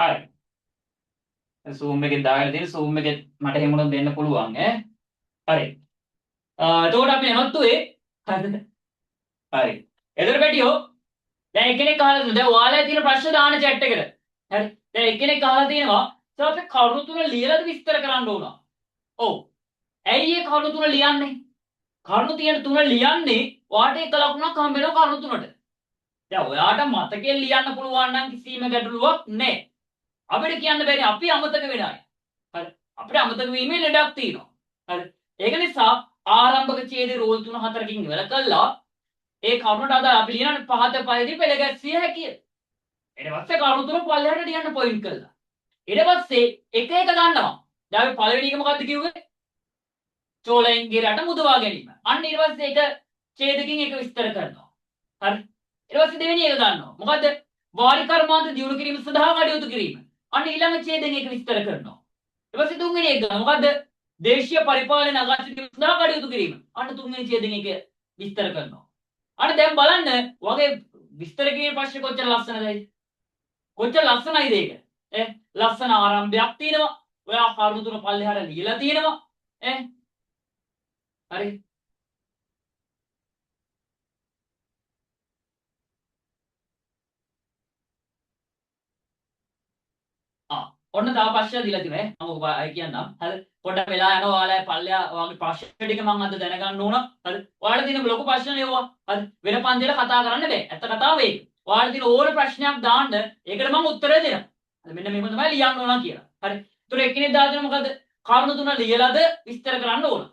හරි. zoom එකෙන් දාගෙන තියෙන zoom එකෙන් මට එහෙම උනොත් දෙන්න පුළුවන් ඈ. හරි. එතකොට අපි නැවතුනේ හරිද? හරි. එතකොට බැටියෝ දැන් එක්කෙනෙක් අහලා තියෙනවා. දැන් ඔයාලා තියෙන ප්‍රශ්න දාන chat එකට. හරි. දැන් එක්කෙනෙක් අහලා තියෙනවා සර් අපි කරුණු තුන ලියලාද විස්තර කරන්න ඕන. ඔව්. ඇයි මේ කරුණු තුන ලියන්නේ? කරුණු තියෙන තුන ලියන්නේ ඔයාට එක ලකුණක් හම්බ වෙනවා කරුණු තුනට. දැන් ඔයාට මතකයෙන් ලියන්න පුළුවන් නම් කිසිම ගැටලුවක් නැහැ. අපිට කියන්න බැරි අපි අමතක වෙන අය. හරි. අපිට අමතක වීමේ ලෙඩක් තියෙනවා. හරි. ඒක නිසා ආරම්භක ඡේදයේ රෝල් 3-4කින් ඉවර කළා ඒ කරුණට අදාළ අපි ලියන පහත පරිදි පෙළ ගැස්විය හැකියි. ඊට පස්සේ කරුණු තුන පල්ලෙහාට ලියන්න පොයින්ට් කළා. ඊට පස්සේ එක එක ගන්නවා. දැන් අපි පළවෙනි එක මොකද්ද කිව්වේ? චෝලෙන්ගේ රට මුදවා ගැනීම. අන්න ඊට පස්සේ ඒක ඡේදකින් එක විස්තර කරනවා. හරි. ඊට පස්සේ දෙවෙනි එක ගන්නවා. මොකද්ද? වාරි කර්මාන්ත දියුණු කිරීම සඳහා කටයුතු කිරීම. අන්න ඊළඟ ඡේදයෙන් එක විස්තර කරනවා. ඊට පස්සේ තුන්වෙනි එක ගන්නවා. මොකද්ද? දේශීය පරිපාලන නගා සිටීම සඳහා කටයුතු කිරීම. අන්න තුන්වෙනි ඡේදයෙන් එක විස්තර කරනවා. අන්න දැන් බලන්න වගේ විස්තර කිරීමේ ප්‍රශ්නේ කොච්චර ලස්සනදයි. කොච්චර ලස්සනයිද ඒක? ලස්සන ආරම්භයක් තියෙනවා. ඔයා කරුණු තුන පල්ලෙහාට ලියලා තියෙනවා. හරි. ඔන්න තව ප්‍රශ්න දීලා තියෙනවා මම ඔය කියන්නම්. හරි. පොඩ්ඩක් වෙලා යනවා ඔයාලා පල්ලෙහා ඔයාගේ ප්‍රශ්න ටික මම අද දැනගන්න ඕන. හරි. ඔයාලා තියෙන ලොකු ප්‍රශ්න නෙවුවා. හරි. වෙන පන්තිවල කතා කරන්න බෑ. ඇත්ත කතාව ඒක. ඔයාලා තියෙන ඕන ප්‍රශ්නයක් දාන්න ඒකට මම උත්තරය දෙනවා. හරි. මෙන්න මේක තමයි ලියන්න ඕන කියලා. හරි. ඒතර එක්කෙනෙක් දාලා දෙන මොකද්ද? කරුණු තුන ලියලාද විස්තර කරන්න ඕන.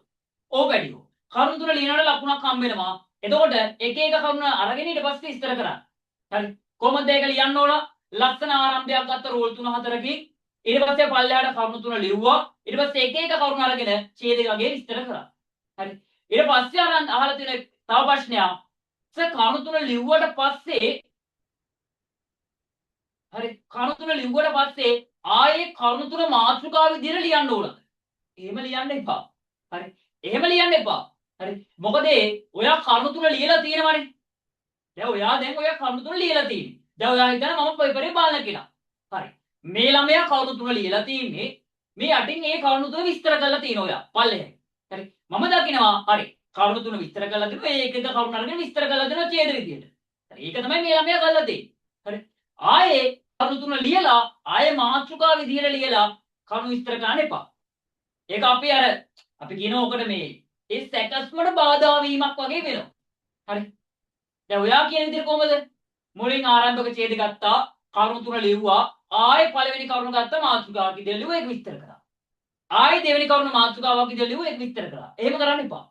ඕක වැඩියෝ. කරුණු තුන ලියනකොට ලකුණක් හම්බ වෙනවා. එතකොට එක එක කරුණ අරගෙන ඊට පස්සේ විස්තර කරන්න. හරි. කොහොමද ඒක ලියන්න ඕන? ලස්සන ආරම්භයක් ගත්ත රෝල් 3-4කින් ඊට පස්සේ පල්ලෙහාට කරුණු තුන ලිව්වා. ඊට පස්සේ එක එක කරුණ අරගෙන ඡේදය වගේ විස්තර කරා. හරි. ඊට පස්සේ අරන් අහලා තියෙන තව ප්‍රශ්නයක්. සර් කරුණු තුන ලිව්වට පස්සේ හරි කරුණු තුන ලිව්වට පස්සේ ආයේ කරුණු තුන මාතෘකාව විදිහට ලියන්න ඕනද? එහෙම ලියන්න එපා. හරි. එහෙම ලියන්න එපා. හරි. මොකද ඔයා කරුණු තුන ලියලා තියෙනවනේ. දැන් ඔයා කරුණු තුන ලියලා තියෙන්නේ. දැන් ඔයා හිතන මම පේපරේ බලන කෙනා. හරි. මේ ළමයා කරුණු තුන ලියලා තින්නේ මේ යටින් ඒ කරුණු තුන විස්තර කරලා තියෙනවා ඔයා පල්ලෙහායි. හරි. මම දකිනවා හරි. කරුණු තුන විස්තර කරලා දෙනවා ඒක එක කරුණු අරගෙන විස්තර කරලා දෙනවා ඡේද විදියට. හරි. ඒක තමයි මේ ළමයා කරලා තියෙන්නේ. හරි. ආයේ කරුණු තුන ලියලා ආයේ මාතෘකා විදියට ලියලා කරුණු විස්තර කරන්න එපා. ඒක අපි කියනවා ඔකට මේ ඒ සැකස්මට බාධා වීමක් වගේ වෙනවා. හරි. දැන් ඔයා කියන විදිහට කොහමද? මුලින් ආරම්භක ඡේද ගත්තා කරුණු තුන ලිව්වා ආයේ පළවෙනි කරුණ ගත්ත මාතෘකාවක් ඉදලා ලිව්වා ඒක විස්තර කරා. ආයේ දෙවෙනි කරුණ මාතෘකාවක් ඉදලා ලිව්වා ඒක විස්තර කරා. එහෙම කරන්න එපා.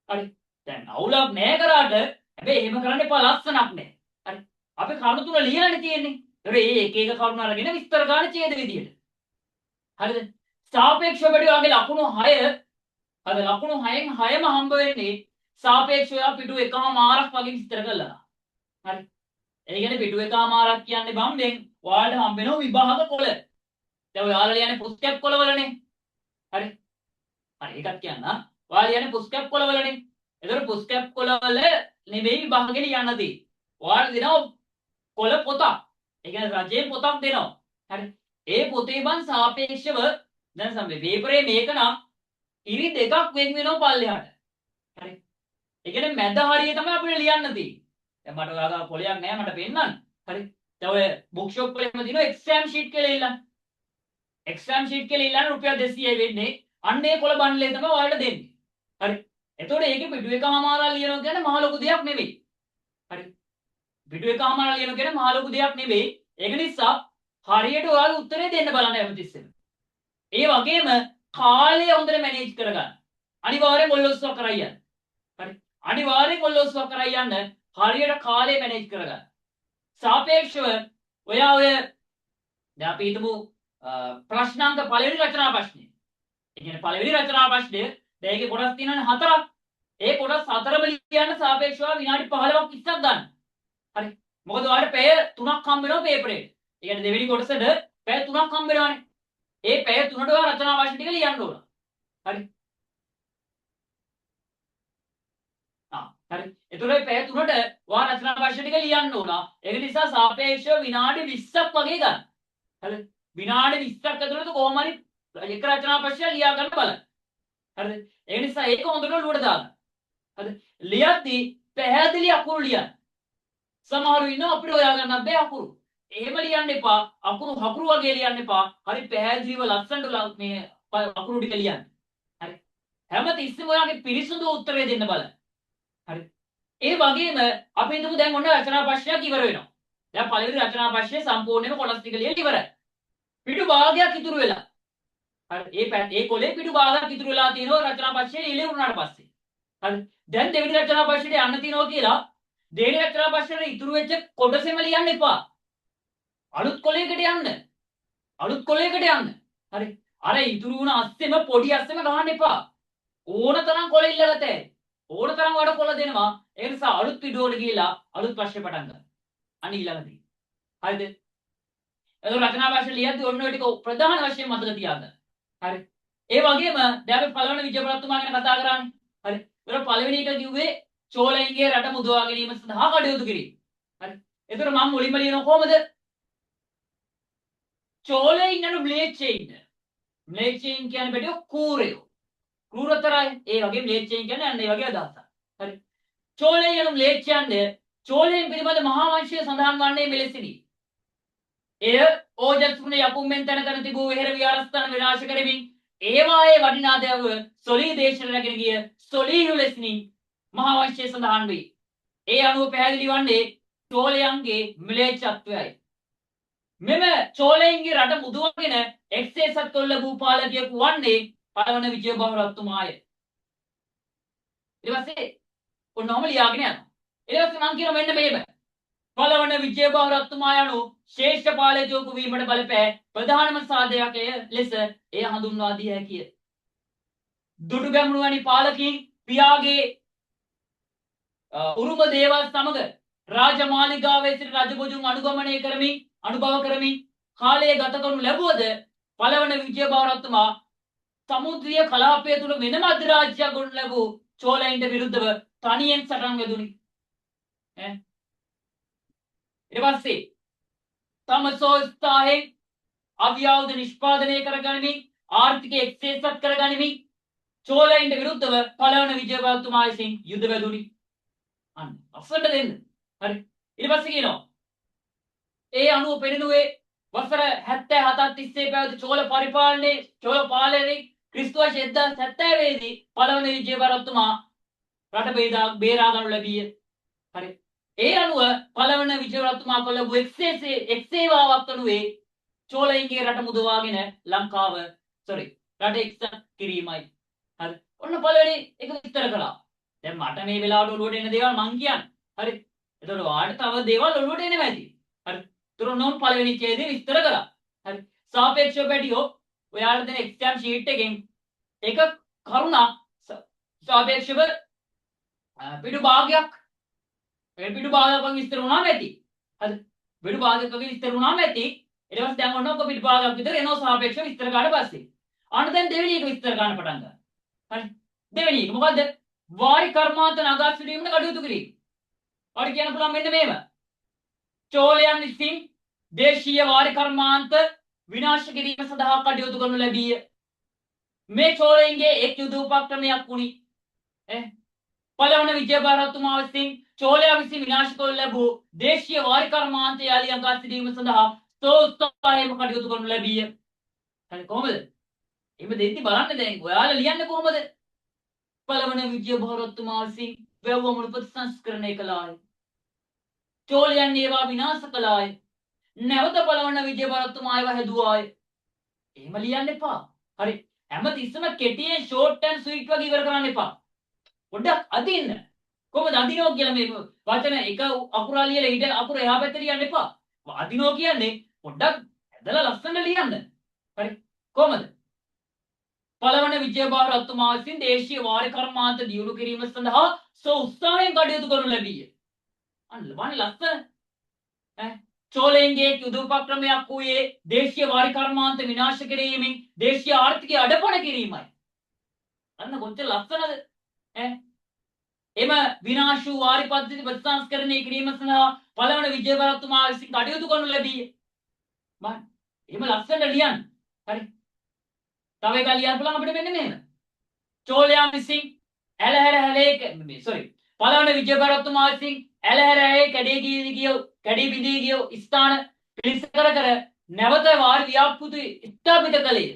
හරි. දැන් අවුලක් නැහැ කරාට හැබැයි එහෙම කරන්න එපා ලස්සනක් නැහැ. හරි. අපි කරුණු තුන ලියලානේ තියෙන්නේ. ඒතර මේ එක එක කරුණ අරගෙන විස්තර කරන ඡේද විදියට. හරිද? සාපේක්ෂව බඩේ වගේ ලකුණු 6 අද ලකුණු 6න් 6ම හම්බ වෙන්නේ සාපේක්ෂව පිටු එකමාරක් වගේ විස්තර කළා. හරි. ඒ කියන්නේ පිටු එකමාරක් කියන්නේ බම්බෙන් ඔයාලට හම්බ වෙනවා විභාග කොළ. දැන් ඔයාලා ලියන්නේ පුස්කැප් කොළවලනේ. හරි. හරි ඒකත් කියන්න. ඔයාලා ලියන්නේ පුස්කැප් කොළවලනේ. ඒතර පුස්කැප් කොළවල නෙමෙයි විභාගෙ ලියන්න තියෙන්නේ. ඔයාලා දෙනවා කොළ පොතක්. ඒ කියන්නේ රජයේ පොතක් දෙනවා. හරි. ඒ පොතේ බන් සාපේක්ෂව දැන් සම්මේ පේපරේ මේක නම් ඉරි දෙකක් වෙන් වෙනවා පල්ලෙහාට. හරි. ඒ කියන්නේ මැද හරිය තමයි අපිට ලියන්න තියෙන්නේ. දැන් මට ඔයාලා කොලයක් නැහැ මට පෙන්නන්න. හරි. දැන් ඔය බුක් ෂොප් වලම දිනවා එක්සෑම් ෂීට් කියලා ඉල්ලන්න. එක්සෑම් ෂීට් කියලා ඉල්ලන්න රුපියල් 200යි වෙන්නේ. අන්න ඒ කොළ බණ්ඩලේ තමයි ඔයාලට දෙන්නේ. හරි. එතකොට ඒකේ පිටු එකමාරක් ලියනවා කියන්නේ මහ ලොකු දෙයක් නෙවෙයි. හරි. පිටු එකමාරක් ලියනවා කියන්නේ මහ ලොකු දෙයක් නෙවෙයි. ඒක නිසා හරියට ඔයාලා උත්තරේ දෙන්න බලන්න හැමතිස්සෙම. ඒ වගේම කාලය හොඳට මැනේජ් කරගන්න. අනිවාර්යෙන් ඔල්ලොස්සක් කරා යන්න. හරි. අනිවාර්යෙන් ඔල්ලොස්සක් කරා යන්න හරියට කාලය මැනේජ් කරගන්න. සාපේක්ෂව ඔයා දැන් අපි හිතමු ප්‍රශ්නාංක පළවෙනි රචනා ප්‍රශ්නේ. ඒ කියන්නේ පළවෙනි රචනා ප්‍රශ්නේ දැන් ඒකේ කොටස් තියෙනවානේ 4ක්. ඒ කොටස් 4ම ලියන්න සාපේක්ෂව විනාඩි 15ක් 20ක් ගන්න. හරි. මොකද ඔයාලට පැය 3ක් හම්බ වෙනවා පේපරේ. ඒ කියන්නේ දෙවෙනි කොටසට පැය 3ක් හම්බ වෙනවානේ. ඒ පැය 3ට ඔයා රචනා ප්‍රශ්න ටික ලියන්න ඕන. හරි. හරි. එතකොට පැය 3ට ඔයා රචනා ප්‍රශ්න ටික ලියන්න ඕන. ඒක නිසා සාපේක්ෂව විනාඩි 20ක් වගේ ගන්න. හරි. විනාඩි 20ක් ඇතුළත කොහොම හරි එක රචනා ප්‍රශ්නයක් ලියා ගන්න බලන්න. හරිද? ඒ නිසා ඒක හොඳට ඔලුවට දාගන්න. හරිද? ලියද්දී පැහැදිලි අකුරු ලියන්න. සමහරු ඉන්නවා අපිට හොයාගන්න බෑ අකුරු. එහෙම ලියන්න එපා. අකුරු හකුරු වගේ ලියන්න එපා. හරි පැහැදිලිව ලස්සනට මේ අකුරු ටික ලියන්න. හරි. හැමතිස්සෙම ඔයාගේ පිරිසුදු උත්තරේ දෙන්න බලන්න. හරි. ඒ වගේම අපි හිතමු දැන් ඔන්න රචනා ප්‍රශ්නයක් ඉවර වෙනවා. දැන් පළවෙනි රචනා ප්‍රශ්නේ සම්පූර්ණයෙන්ම කොටස් ටික ලියලා ඉවරයි. පිටු භාගයක් ඉතුරු වෙලා. හරි. ඒ කොලේ පිටු භාගයක් ඉතුරු වෙලා තියෙනවා රචනා ප්‍රශ්නේ ඉලේ වුණාට පස්සේ. හරි. දැන් දෙවෙනි රචනා ප්‍රශ්නෙට යන්න තියෙනවා කියලා දෙවෙනි රචනා ප්‍රශ්නෙට ඉතුරු වෙච්ච කොටසෙම ලියන්න එපා. අලුත් කොලයකට යන්න. අලුත් කොලයකට යන්න. හරි. අර ඉතුරු වුණ අස්සෙම පොඩි අස්සෙම ගහන්න එපා. ඕන තරම් කොල ඉල්ලගත ඇයි. ඕන තරම් වඩ කොල දෙනවා. ඒ නිසා අලුත් වීඩියෝවල ගිහලා අලුත් ප්‍රශ්න පටන් ගන්න. අනිත් ඊළඟදී. හරිද? එතකොට රචනා ප්‍රශ්න ලියද්දී ඔන්න ඔය ටික ප්‍රධාන වශයෙන් මතක තියාගන්න. හරි. ඒ වගේම දැන් අපි පළවෙනි විජයපුරතුමා ගැන කතා කරානේ. හරි. ඒක පළවෙනි එක කිව්වේ චෝලයින්ගේ රට මුදවා ගැනීම සඳහා කටයුතු කිරීම. හරි. එතකොට මම මුලින්ම ලියනවා කොහොමද? චෝලයින් යන ම්ලේච්චයින්. ම්ලේච්චයින් කියන්නේ බඩේ කූරයෝ. කූරතරයි. ඒ වගේ ම්ලේච්චයින් කියන්නේ අන්න ඒ වගේ අදහසක්. හරි. චෝලයින් යන ම්ලේච්චයන්ද චෝලයින් පිළිබඳ මහා වංශය සඳහන් වන්නේ මෙලෙසිනි. එය ඕජස්පුන යකුම්ෙන් තැනකර තිබූ වෙහෙර විහාරස්ථාන විනාශ කරමින් ඒවායේ වටිනා දේව සොලී දේශයට රැගෙන ගිය සොලීහු ලෙසිනි මහා වංශය සඳහන් වේ. ඒ අනුව පැහැදිලි වන්නේ චෝලයන්ගේ ම්ලේච්ඡත්වයයි. මෙම චෝලයන්ගේ රට මුදවගෙන එක්සේසත් කොල්ල ලැබූ පාලකයෙකු වන්නේ පළවන විජයබාහු රජතුමාය. ඊට පස්සේ ඔන්නෝම ලියාගෙන යනවා. ඊට පස්සේ මම කියනවා මෙන්න මේක. පළවන විජයබාහු රජතුමා යනු ශ්‍රේෂ්ඨ පාලකයෙකු වීමට බලපෑ ප්‍රධානම සාධකය ලෙස එය හඳුන්වා දී හැකිය. දුටු ගැමුණු වැනි පාලකින් පියාගේ උරුම දේවල් සමග රාජමාලිගාවේ සිට රජබොජුන් අනුභව කරමින් කාලය ගත කරනු ලැබුවද පළවන විජයබාහු රජතුමා සමුද්‍රීය කලාපය තුල වෙනම අධිරාජ්‍යයක් ගොනු ලැබූ චෝලයින්ට විරුද්ධව තනියෙන් සටන් වැදුනි. ඊට පස්සේ තම සෝස්ථායෙන් අවියාවුද නිෂ්පාදනය කරගනිමින් ආර්ථිකය එක්සේසත් කරගනිමින් චෝලයින්ට විරුද්ධව පළවන විජයබාහු රජතුමා විසින් යුද්ධ වැදුනි. අන්න අසන්න දෙන්න. හරි. ඊට පස්සේ කියනවා ඒ අනුව පෙරළුවේ වසර 77ක් තිස්සේ පැවති චෝල පාලනයේ ක්‍රිස්තු වර්ෂ 1070 දී පළවන විජයබාහු රජතුමා රට බේරා ගනු ලැබිය. හරි. ඒ අනුව පළවන විජයබාහු රජතුමා කළ ලැබූ එක්සේවාවක් වනුයේ චෝලයින්ගේ රට මුදවාගෙන ලංකාව රට එක්සත් කිරීමයි. හරි. ඔන්න පළවෙනි එක විස්තර කළා. දැන් මට මේ වෙලාවට ඔළුවට එන දේවල් මං කියන්නේ. හරි. එතකොට ඔයාලට තව දේවල් ඔළුවට එන්නේ නැති. හරි. ඒතර නෝන් පළවෙනි ඡේදය විස්තර කළා. හරි. සාපේක්ෂව බැටියෝ ඔයාලට දෙන එක්සෑම් ෂීට් එකෙන් එක කරුණක් සාපේක්ෂව පිටු භාගයක් විස්තර වුණාම ඇති. හරි. පිටු භාගයක් වගේ විස්තර වුණාම ඇති. ඊට පස්සේ දැන් ඔන්න ඔක පිටු භාගයක් විතර එනවා සාපේක්ෂව විස්තර කරාට පස්සේ. අන්න දැන් දෙවෙනි එක විස්තර ගන්න පටන් ගන්නවා. හරි. දෙවෙනි එක මොකද්ද? වාරි කර්මාන්ත නගා සිටීමට කටයුතු කිරීම. ඔයාලට කියන්න පුළුවන් මෙන්න මේව. චෝලයන් විසින් දේශීය වාරි කර්මාන්ත විනාශ කිරීම සඳහා කටයුතු කරනු ලැබීය. මේ චෝලයන්ගේ එක් යුද උපක්‍රමයක් වුණි. පළවන විජයබාහු රජතුමා විසින් චෝලයා විසින් විනාශ කරනු ලැබූ දේශීය වාරි කර්මාන්ත යාලි අඟා සිටීම සඳහා සෝත්සාහයෙන්ම කටයුතු කරනු ලැබීය. හරි කොහොමද? එහෙම දෙද්දි බලන්න දැන් ඔයාලා ලියන්නේ කොහොමද? පළවන විජයබාහු රජතුමා විසින් වැව්වමුණු ප්‍රතිසංස්කරණය කළාය. චෝලයන් ඒවා විනාශ කළාය. නැවත පළවන විජයබාහු රජතුමා ඒවා හැදුවාය. එහෙම ලියන්න එපා. හරි. හැමතිස්සම කෙටියෙන් ෂෝට් ඇන්ඩ් ස්වීට් වගේ ඉවර කරන්න එපා. පොඩ්ඩක් අදින්න. කොහොමද අදිනෝ කියලා මේ වචන එක අකුරා ලියලා ඊට අකුර එහා පැත්තට ලියන්න එපා. අදිනෝ කියන්නේ පොඩ්ඩක් ඇදලා ලස්සන ලියන්න. හරි. කොහොමද? පළවන විජයබාහු රජතුමා විසින් දේශීය වාරි කර්මාන්ත දියුණු කිරීම සඳහා උත්සාහයෙන් කටයුතු කරනු ලැබීය. අන්න වань ලස්සන. චෝලයන්ගේ යුද උපක්‍රමයක් වූයේ දේශීය වාරි කර්මාන්ත විනාශ කිරීමෙන් දේශීය ආර්ථිකය අඩපණ කිරීමයි. අන්න කොච්චර ලස්සනද? එම විනාශ වූ වාරි පද්ධති ප්‍රතිසංස්කරණය කිරීම සඳහා පළවන විජයබාහු රජතුමා විසින් කටයුතු කරනු ලැබීය. එහෙම ලස්සනට ලියන්න. හරි. තව එකක් ලියන්න පුළුවන් අපිට මෙන්න මෙහෙම. චෝලයා විසින් ඇලහැර හැලේ sorry. පළවන විජයබරත්තුමා විසින් ඇලහැර හැලේ කැඩී බිඳී ගිය ස්ථාන පිළිසකර කර නැවත වාරි ව්‍යාපෘති ස්ථාපිත කළේය.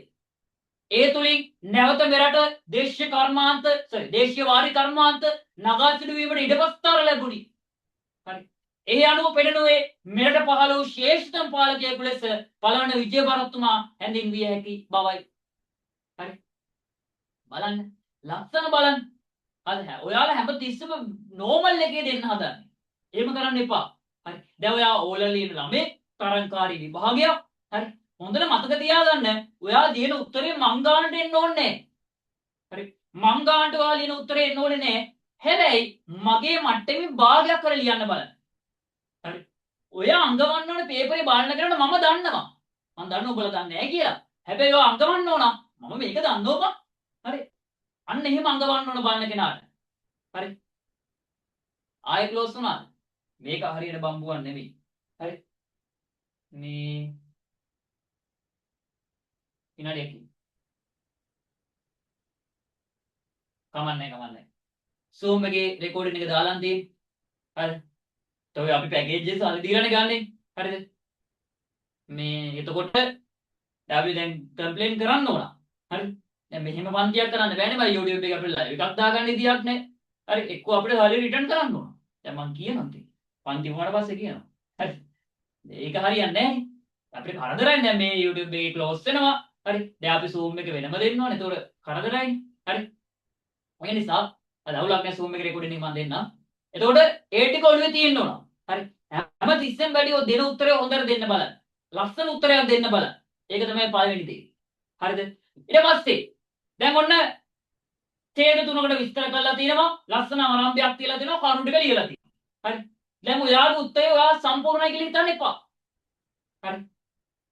ඒ තුලින් නැවත මෙරට දේශීය වාරි කර්මාන්ත නගා සිටුවීමට ඉඩපස්තර ලැබුණි. හරි. ඒ අනුව පෙනෙනුවේ මෙරට පහළ වූ ශ්‍රේෂ්ඨතම පාලකයෙකු ලෙස පළවන විජයබරත්තුමා හැඳින්විය හැකි බවයි. හරි. බලන්න. ලස්සන බලන්න. හරි. ඔයාලා හැමතිස්සෙම නෝමල් එකේ දෙන්න හදන්නේ. එහෙම කරන්න එපා. හරි. දැන් ඔයා ඕලල් ලියන ළමේ තරංකාරී විභාගයක්. හරි. හොඳට මතක තියාගන්න. ඔයා දින උත්තරේ මං ගන්නට එන්න ඕනේ. හරි. මං ගන්නට ඔයා ලියන උත්තරේ එන්න ඕනේ නෑ. හැබැයි මගේ මට්ටමේ භාගයක් කර ලියන්න බලන්න. හරි. ඔයා අංගවන්න ඕනේ පේපරේ බලන කෙනාට මම දන්නවා. මම දන්නවා ඔයගොල්ලෝ දන්නේ නැහැ කියලා. හැබැයි ඔයා අංගවන්න ඕන. මම මේක දන්නවපා. හරි. අන්න එහෙම අංගවන්න ඕන බලන කෙනාට. හරි. ආයෙ ක්ලෝස් වුණාද? මේක හරියට බම්බුවක් නෙමෙයි. හරි. මේ විනාඩියකින්. කමන්නේ. Zoom එකේ රෙකෝඩින් එක දාලා තියෙන්නේ. හරි. තව අපි පැකේජස් අර දීලානේ ගන්නෙ. හරිද? මේ එතකොට අපි දැන් කම්ප්ලේන් කරන්න ඕන. හරි. දැන් මෙහෙම පන්තියක් කරන්න බෑනේ මම YouTube එකේ අපිට live එකක් දාගන්න ඉදියක් නැහැ. හරි. එක්කෝ අපිට හරිය රිටර්න් කරන්න ඕන. දැන් මම කියනවා ඉතින්. පන්ති වුණාට පස්සේ කියනවා. හරි. ඒක හරියන්නේ නැහැ. අපිට කරදරයි දැන් මේ YouTube එකේ ක්ලෝස් වෙනවා. හරි. දැන් අපි Zoom එක වෙනම දෙන්න ඕනේ. ඒතකොට කරදරයි. හරි. ඔය නිසා අද අවුලක් නැහැ Zoom එකේ රෙකෝඩින් එක මම දෙන්නම්. එතකොට ඒ ටික ඔළුවේ තියෙන්න ඕන. හරි. හැම තිස්සෙම වැඩි ඔය දෙන උත්තරේ හොඳට දෙන්න බලන්න. ලස්සන උත්තරයක් දෙන්න බලන්න. ඒක තමයි පළවෙනි දේ. හරිද? ඊට පස්සේ දැන් ඔන්න ඡේද තුනකට විස්තර කරලා තියෙනවා. ලස්සන ආරම්භයක් තියලා දෙනවා. කරුණු ටික ලියලා තියෙනවා. හරි. දැන් ඔයාගේ උත්තරේ ඔයා සම්පූර්ණයි කියලා හිතන්න එපා. හරි.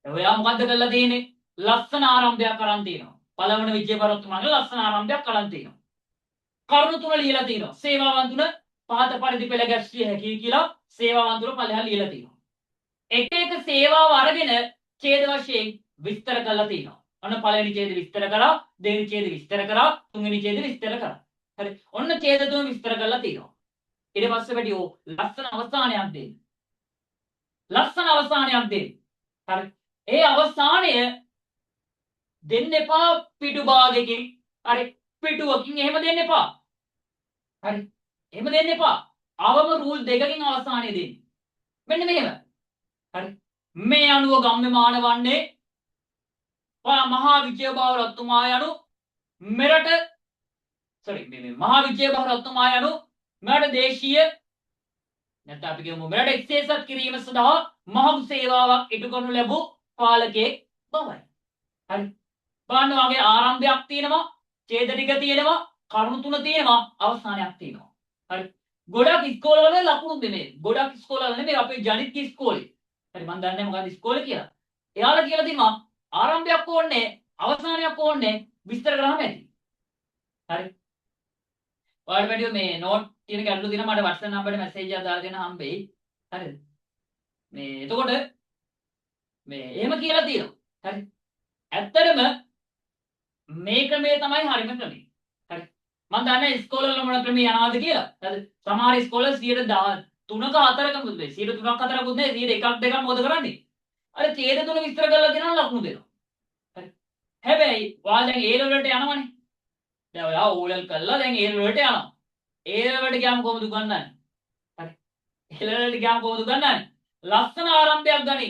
ඔයා මොකද්ද කරලා තියෙන්නේ? ලස්සන ආරම්භයක් අරන් තියෙනවා. පළවන විජයබරත්තුමාගේ ලස්සන ආරම්භයක් අරන් තියෙනවා. කරුණු තුන ලියලා තියෙනවා. සේවාවන් තුන පහත පරිදි පෙළ ගැස්විය හැකියි කියලා සේවාවන් තුන පළහැර ලියලා තියෙනවා. එක එක සේවාව අරගෙන ඡේද වශයෙන් විස්තර කරලා තියෙනවා. ඔන්න පළවෙනි ඡේද විස්තර කරා, දෙවෙනි ඡේද විස්තර කරා, තුන්වෙනි ඡේද විස්තර කරා. හරි. ඔන්න ඡේද තුන විස්තර කරලා තියෙනවා. ඊට පස්සේ වැඩිෝ ලස්සන අවසානයක් දෙන්න. ලස්සන අවසානයක් දෙන්න. හරි. ඒ අවසානය දෙන්න එපා පිටු භාගයකින්. හරි. පිටුවකින් එහෙම දෙන්න එපා. හරි. එහෙම දෙන්න එපා. අවම රූල් දෙකකින් අවසානයේ දෙන්න. මෙන්න මෙහෙම. හරි. මේ අනුව ගම්‍යමාන වන්නේ මහා විජයබාහු රත්තුමා යනු මෙරට මේ මහා බිජේබහ රත්නමාය යනු මෙරට දේශීය නැත්නම් අපි කියමු මෙරට එක්සේසත් කිරීම සඳහා මහඟු සේවාවක් ඉටු කරනු ලැබූ පාලකයෙක් බවයි. හරි. බලන්න වගේ ආරම්භයක් තියෙනවා, ඡේද ටික තියෙනවා, කරුණු තුන තියෙනවා, අවසානයක් තියෙනවා. හරි. ගොඩක් ඉස්කෝලවල ලකුණු දෙන්නේ. ගොඩක් ඉස්කෝලවල නෙමෙයි අපේ ජනිත් ඉස්කෝලේ. හරි මම දන්නේ නැහැ මොකක්ද ඉස්කෝලේ කියලා. එයාලා කියලා තියෙනවා ආරම්භයක් ඕනේ, අවසානයක් ඕනේ විස්තර කරාම ඇති. හරි. ඔයාලට වැඩිව මේ නෝට් තියෙන ගැටලු දින මට WhatsApp නම්බරේ මැසේජ් එකක් දාලා දෙන්න හම්බෙයි. හරිද? මේ එතකොට මේ එහෙම කියලා තියෙනවා. හරි. ඇත්තටම මේ ක්‍රමය තමයි හරිම ක්‍රමය. හරි. මම දන්නේ ඉස්කෝලේ මොන ක්‍රමය යනවාද කියලා. හරිද? සමහර ඉස්කෝලේ 3ක 4ක මුද වෙයි. 3ක් 4ක් උත් නේ 1ක් 2ක් මොකද කරන්නේ? අර ඡේද තුන විස්තර කරලා දෙනවා ලකුණු දෙනවා. හරි. හැබැයි ඔයාලා දැන් A level වලට යනවනේ. දැන් ඔයා O level කළා දැන් A level වලට යනවා. A level වලට ගියාම කොහොමද උගන්වන්නේ? හරි. A level වලට ගියාම කොහොමද උගන්වන්නේ? ලස්සන ආරම්භයක් ගනි.